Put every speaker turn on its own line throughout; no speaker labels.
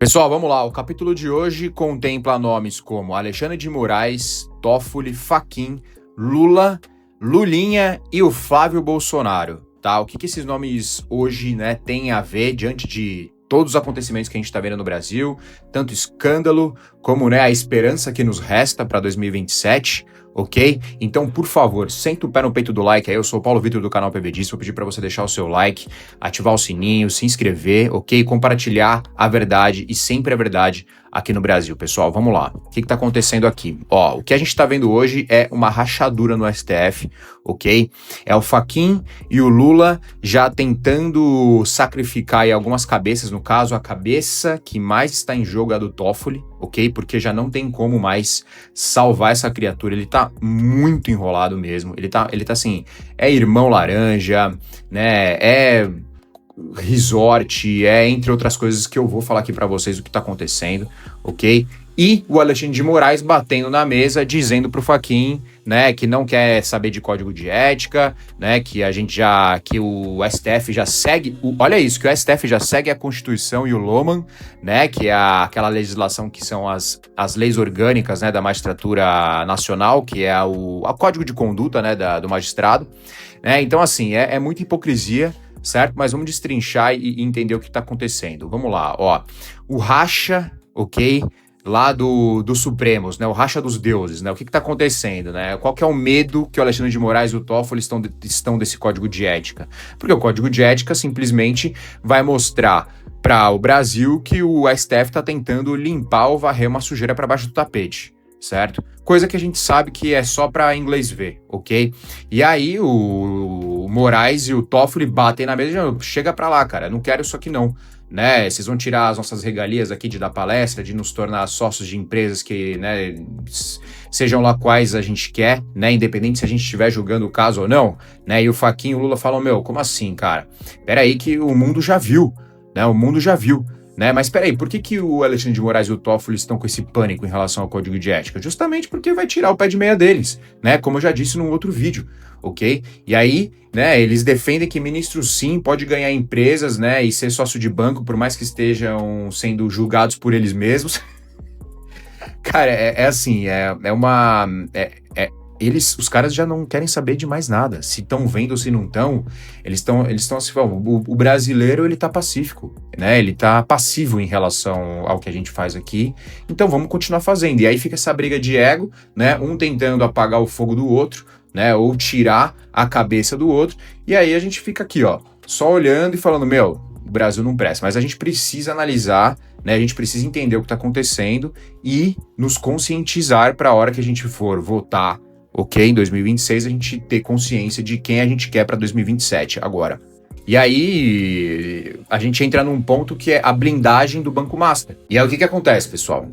Pessoal, vamos lá. O capítulo de hoje contempla nomes como Alexandre de Moraes, Toffoli, Fachin, Lula, Lulinha e o Flávio Bolsonaro, tá? O que esses nomes hoje, né, têm a ver diante de todos os acontecimentos que a gente está vendo no Brasil, tanto escândalo como, né, a esperança que nos resta para 2027, ok? Então, por favor, senta o pé no peito do like aí. Eu sou o Paulo Vitor do canal PVDisso. Vou pedir para você deixar o seu like, ativar o sininho, se inscrever, ok? Compartilhar a verdade e sempre a verdade aqui no Brasil. Pessoal, vamos lá. O que está acontecendo aqui? Ó, o que a gente está vendo hoje é uma rachadura no STF, ok? É o Fachin e o Lula já tentando sacrificar aí algumas cabeças. No caso, a cabeça que mais está em jogo é a do Toffoli, ok? Porque já não tem como mais salvar essa criatura. Ele tá muito enrolado mesmo. Ele tá assim, é irmão laranja, né? É resort, entre outras coisas que eu vou falar aqui pra vocês o que tá acontecendo, ok? E o Alexandre de Moraes batendo na mesa, dizendo pro Fachin, né, que não quer saber de código de ética, né, que o STF já segue, olha isso, que o STF já segue a Constituição e o Loman, né, que é aquela legislação que são as leis orgânicas, né, da magistratura nacional, que é o código de conduta, né, do magistrado, né, então assim, é muita hipocrisia, certo? Mas vamos destrinchar e entender o que está acontecendo. Vamos lá, ó. O racha, ok? Lá do Supremos, né? O racha dos deuses, né? O que está acontecendo, né? Qual que é o medo que o Alexandre de Moraes e o Toffoli estão desse código de ética? Porque o código de ética simplesmente vai mostrar para o Brasil que o STF está tentando limpar ou varrer uma sujeira para baixo do tapete, certo? Coisa que a gente sabe que é só para inglês ver, ok? E aí o Moraes e o Toffoli batem na mesa e dizem, chega para lá, cara, não quero isso aqui não, né? Vocês vão tirar as nossas regalias aqui de dar palestra, de nos tornar sócios de empresas que, né, sejam lá quais a gente quer, né? Independente se a gente estiver julgando o caso ou não, né? E o Fachin e o Lula falam, como assim, cara? Peraí que o mundo já viu, né? O mundo já viu. Né? Mas peraí, por que o Alexandre de Moraes e o Toffoli estão com esse pânico em relação ao código de ética? Justamente porque vai tirar o pé de meia deles, né? Como eu já disse num outro vídeo, ok? E aí, né, eles defendem que ministro sim pode ganhar empresas, né, e ser sócio de banco, por mais que estejam sendo julgados por eles mesmos. Cara, os caras já não querem saber de mais nada. Se estão vendo ou se não estão, eles estão assim, o brasileiro, ele tá pacífico, né? Ele tá passivo em relação ao que a gente faz aqui. Então vamos continuar fazendo. E aí fica essa briga de ego, né? Um tentando apagar o fogo do outro, né? Ou tirar a cabeça do outro. E aí a gente fica aqui, ó, só olhando e falando, o Brasil não presta. Mas a gente precisa analisar, né? A gente precisa entender o que tá acontecendo e nos conscientizar para a hora que a gente for votar, ok? Em 2026 a gente ter consciência de quem a gente quer para 2027 agora. E aí a gente entra num ponto que é a blindagem do Banco Master. E aí o que acontece, pessoal?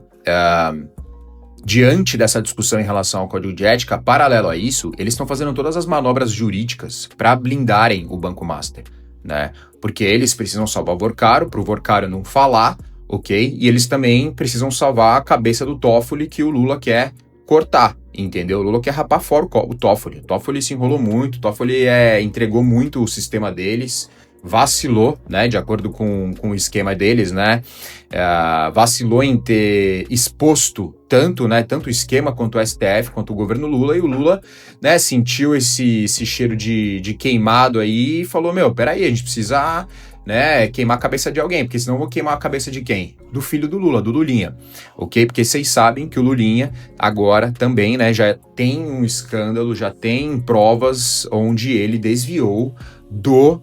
Diante dessa discussão em relação ao código de ética, paralelo a isso, eles estão fazendo todas as manobras jurídicas para blindarem o Banco Master, né? Porque eles precisam salvar o Vorcaro, para o Vorcaro não falar, ok? E eles também precisam salvar a cabeça do Toffoli que o Lula quer cortar, entendeu? O Lula quer rapar fora o Toffoli. O Toffoli se enrolou muito, o Toffoli entregou muito o sistema deles, vacilou, né, de acordo com o esquema deles, né, vacilou em ter exposto tanto o esquema quanto o STF, quanto o governo Lula, e o Lula, né, sentiu esse cheiro de queimado aí e falou, peraí, a gente precisa, né, queimar a cabeça de alguém, porque senão eu vou queimar a cabeça de quem? Do filho do Lula, do Lulinha, ok? Porque vocês sabem que o Lulinha agora também, né, já tem um escândalo, já tem provas onde ele desviou do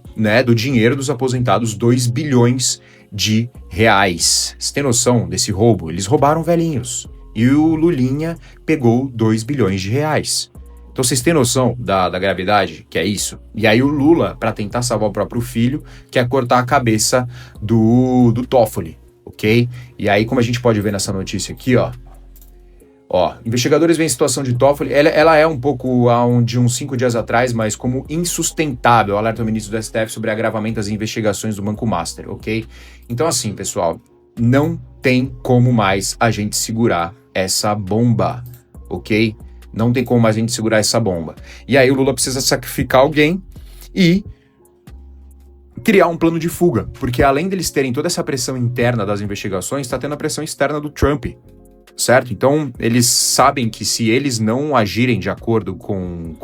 dinheiro dos aposentados 2 bilhões de reais. Você tem noção desse roubo? Eles roubaram velhinhos. E o Lulinha pegou 2 bilhões de reais. Então vocês têm noção da gravidade que é isso? E aí o Lula, para tentar salvar o próprio filho, quer cortar a cabeça do Toffoli, ok? E aí, como a gente pode ver nessa notícia aqui, ó, investigadores veem a situação de Toffoli, ela é um pouco de uns 5 dias atrás, mas como insustentável, alerta o ministro do STF sobre agravamento das investigações do Banco Master, ok? Então assim, pessoal, não tem como mais a gente segurar essa bomba, ok? Não tem como mais a gente segurar essa bomba. E aí o Lula precisa sacrificar alguém e criar um plano de fuga, porque além deles terem toda essa pressão interna das investigações, está tendo a pressão externa do Trump, certo? Então, eles sabem que se eles não agirem de acordo com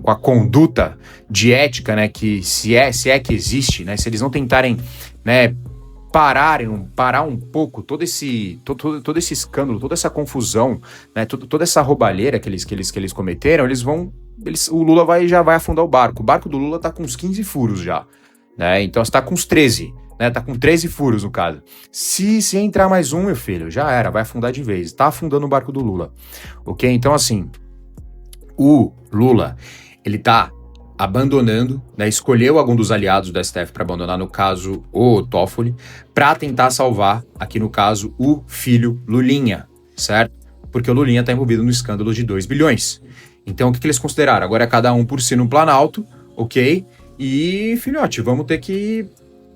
a conduta de ética, né, que se é que existe, né, se eles não tentarem, né, parar um pouco todo esse escândalo, toda essa confusão, né, toda essa roubalheira que eles cometeram, o Lula já vai afundar o barco. O barco do Lula tá com uns 15 furos já, né? Então está com uns 13, né? Tá com 13 furos no caso. Se entrar mais um, meu filho, já era, vai afundar de vez. Tá afundando o barco do Lula, ok? Então assim, o Lula, ele tá abandonando, né? Escolheu algum dos aliados do STF para abandonar, no caso, o Toffoli, para tentar salvar, aqui no caso, o filho Lulinha, certo? Porque o Lulinha tá envolvido no escândalo de 2 bilhões. Então, o que eles consideraram? Agora é cada um por si no Planalto, ok? E, filhote, vamos ter que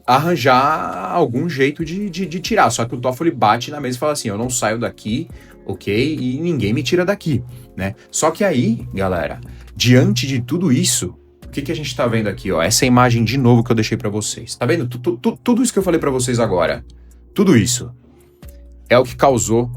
arranjar algum jeito de tirar. Só que o Toffoli bate na mesa e fala assim, eu não saio daqui, ok? E ninguém me tira daqui, né? Só que aí, galera, diante de tudo isso, o que a gente tá vendo aqui, ó? Essa imagem de novo que eu deixei pra vocês. Tá vendo? Tudo isso que eu falei pra vocês agora, tudo isso é o que causou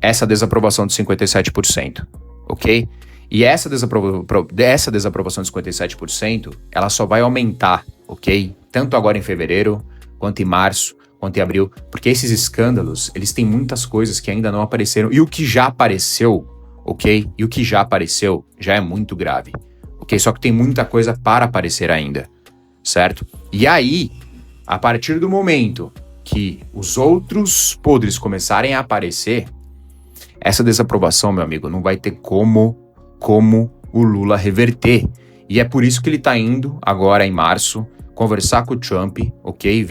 essa desaprovação de 57%, ok? E essa desaprovação de 57%, ela só vai aumentar, ok? Tanto agora em fevereiro, quanto em março, quanto em abril, porque esses escândalos, eles têm muitas coisas que ainda não apareceram, e o que já apareceu, ok? E o que já apareceu já é muito grave, ok? Só que tem muita coisa para aparecer ainda, certo? E aí, a partir do momento que os outros podres começarem a aparecer, essa desaprovação, meu amigo, não vai ter como o Lula reverter. E é por isso que ele tá indo agora em março conversar com o Trump, ok?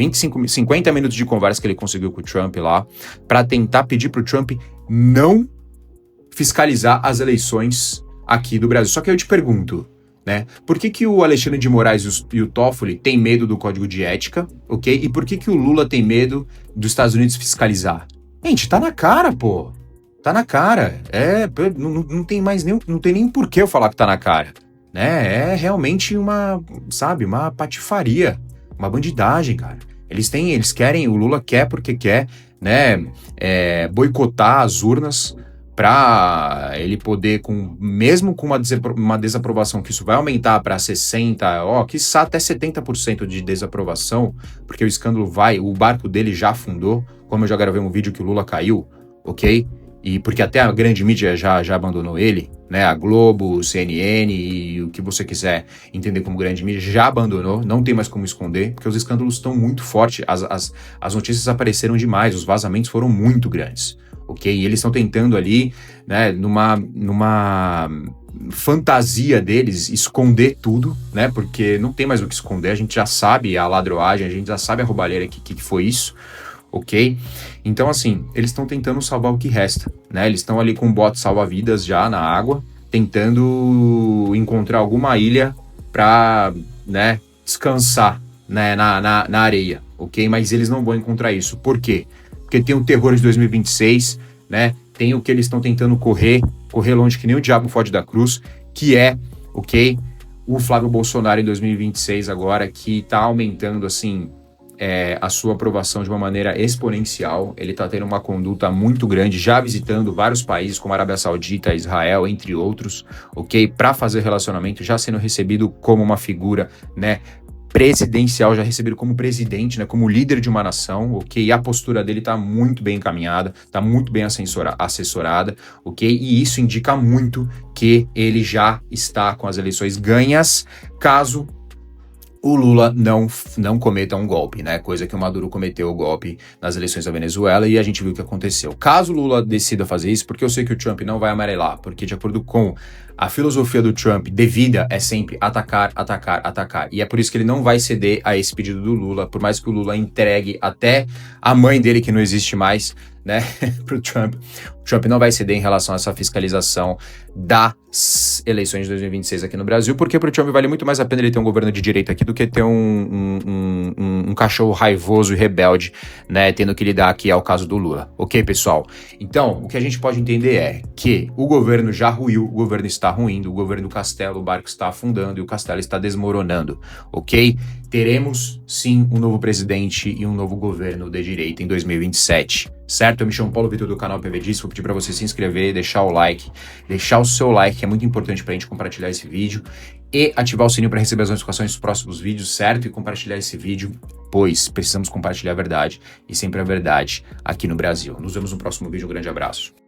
50 minutos de conversa que ele conseguiu com o Trump lá, para tentar pedir pro Trump não fiscalizar as eleições aqui do Brasil. Só que eu te pergunto, né? Por que o Alexandre de Moraes e o Toffoli têm medo do código de ética, ok? E por que o Lula tem medo dos Estados Unidos fiscalizar? Gente, tá na cara, pô. Tá na cara. Não tem nem por que eu falar que tá na cara, né? É realmente uma patifaria, uma bandidagem, cara. Eles querem, o Lula quer porque quer, né, boicotar as urnas pra ele poder, mesmo com uma desaprovação, que isso vai aumentar pra 60%, quiçá até 70% de desaprovação, porque o escândalo o barco dele já afundou, como eu já gravei um vídeo que o Lula caiu, ok? E porque até a grande mídia já abandonou ele, né? A Globo, o CNN e o que você quiser entender como grande mídia já abandonou, não tem mais como esconder, porque os escândalos estão muito fortes, as notícias apareceram demais, os vazamentos foram muito grandes, ok? E eles estão tentando ali, né, numa fantasia deles, esconder tudo, né? Porque não tem mais o que esconder, a gente já sabe a ladroagem, a gente já sabe a roubalheira que foi isso, ok? Então, assim, eles estão tentando salvar o que resta, né? Eles estão ali com um bote salva-vidas já na água, tentando encontrar alguma ilha para, né, descansar, né, na areia, ok? Mas eles não vão encontrar isso. Por quê? Porque tem o terror de 2026, né? Tem o que eles estão tentando correr longe que nem o diabo foge da cruz, que é, ok? O Flávio Bolsonaro em 2026 agora, que tá aumentando, assim, a sua aprovação de uma maneira exponencial. Ele está tendo uma conduta muito grande, já visitando vários países como a Arábia Saudita, Israel, entre outros, ok? Para fazer relacionamento, já sendo recebido como uma figura, né, presidencial, já recebido como presidente, né, como líder de uma nação, ok? E a postura dele está muito bem encaminhada, está muito bem assessorada, ok? E isso indica muito que ele já está com as eleições ganhas, caso o Lula não cometa um golpe, né? Coisa que o Maduro cometeu o golpe nas eleições da Venezuela e a gente viu o que aconteceu. Caso o Lula decida fazer isso, porque eu sei que o Trump não vai amarelar, porque de acordo com a filosofia do Trump, devida é sempre atacar, atacar, atacar. E é por isso que ele não vai ceder a esse pedido do Lula, por mais que o Lula entregue até a mãe dele, que não existe mais, né, pro Trump. O Trump não vai ceder em relação a essa fiscalização das eleições de 2026 aqui no Brasil, porque pro Trump vale muito mais a pena ele ter um governo de direita aqui do que ter um cachorro raivoso e rebelde, né, tendo que lidar aqui ao caso do Lula. Ok, pessoal? Então, o que a gente pode entender é que o governo já ruiu, o governo está ruindo, o governo do Castelo, o barco está afundando e o Castelo está desmoronando, ok? teremos sim um novo presidente e um novo governo de direita em 2027, certo? Eu me chamo Paulo Vitor do canal PV Disso, vou pedir para você se inscrever, deixar o seu like, que é muito importante para a gente compartilhar esse vídeo, e ativar o sininho para receber as notificações dos próximos vídeos, certo? E compartilhar esse vídeo, pois precisamos compartilhar a verdade, e sempre a verdade aqui no Brasil. Nos vemos no próximo vídeo, um grande abraço.